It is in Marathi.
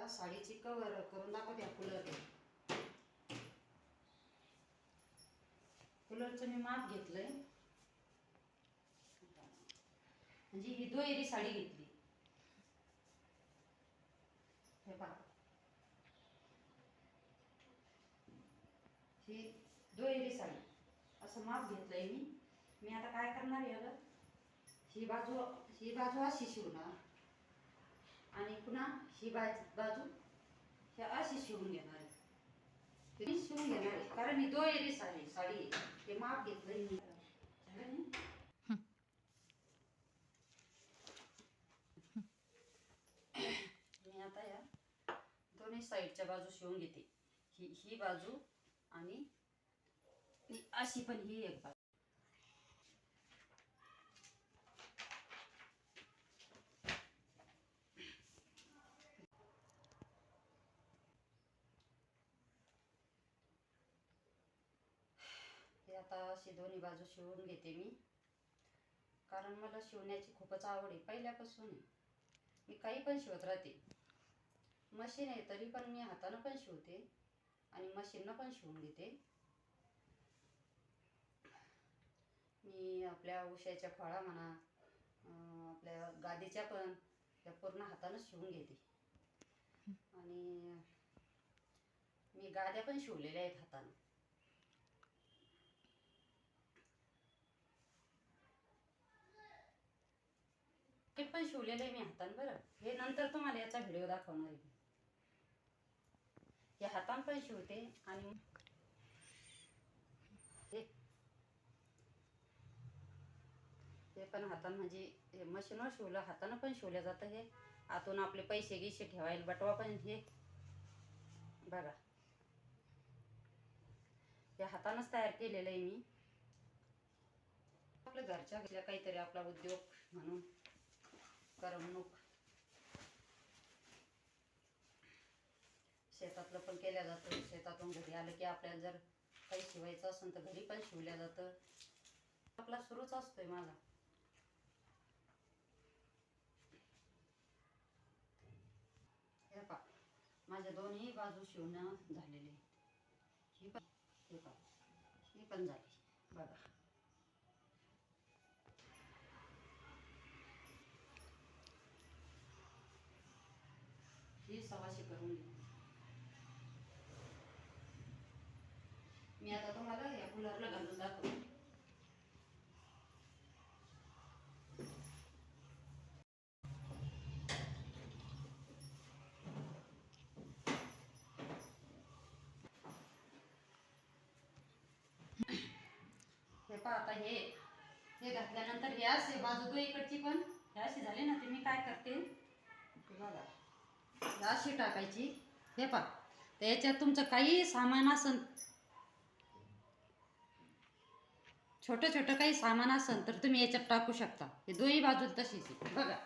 साडीची कवर करून दाखवते कूलर. कूलरचं मी माप घेतलंय. म्हणजे ही दुहेरी साडी घेतली. हे पहा, ही दुहेरी साडी असं माप घेतलंय मी. मी आता काय करणार याला, ही बाजू अशी शिवणार आणि पुन्हा ही बाजू हे अशी शिवून घेणार आहे. शिवून घेणार आहे कारण ही दुहेरी साडी हे माप घेतलंय मी. मी आता या दोन्ही साईडच्या बाजू शिवून घेते. ही बाजू आणि अशी पण ही एक बाजू. हे आता अशी दोन्ही बाजू शिवून घेते मी, कारण मला शिवण्याची खूपच आवड आहे पहिल्यापासून. मी काही पण शिवत राहते. मशीन आहे तरी पण मी हातानं पण शिवते आणि मशीननं पण शिवून घेते. मी आपल्या उशाच्या खोळा म्हणा, आपल्या गादीच्या पण त्या पूर्ण हातानंच शिवून घेते. आणि मी गाद्या पण शिवलेल्या आहेत हातानं. पण शिवलेलं आहे मी हातानं. बरं, हे नंतर तुम्हाला याचा व्हिडिओ दाखवणार आहे. हे हातानं पण शिवते आणि हे पण हातानं, म्हणजे मशीनवर शिवलं, हातानं पण शिवलं जातं. हे आतून आपले पैसे गिसे ठेवायला बटवा पण हे बघा, हे हातानंच तयार केलेलं आहे मी. आपल्या घरच्या घरच्या काहीतरी आपला उद्योग म्हणून करमणूक. शेतातलं पण केल्या जातं. शेतातून घरी आलं की आपल्याला जर काही शिवायचं असेल तर घरी पण शिवल्या जातं. आपला सुरूच असतोय माझा. हे पहा, माझ्या दोन्ही बाजू शिवणं झालेले आहेत. ही पण, हे पहा, ही पण झाली बघा. ही सवाशी करून घेतली मी. आता तुम्हाला या कूलरला घालून दाखवते. हे पहा, आता हे घातल्यानंतर हे असे बाजू इकडची पण हे अशी झाली ना, ते मी काय करते बघा, अशी टाकायची. हे पहा, तर याच्यात तुमचं काही सामान असेल, छोटं छोटं काही सामान असेल तर तुम्ही याच्यात टाकू शकता. हे दोन्ही बाजू तशीच बघा.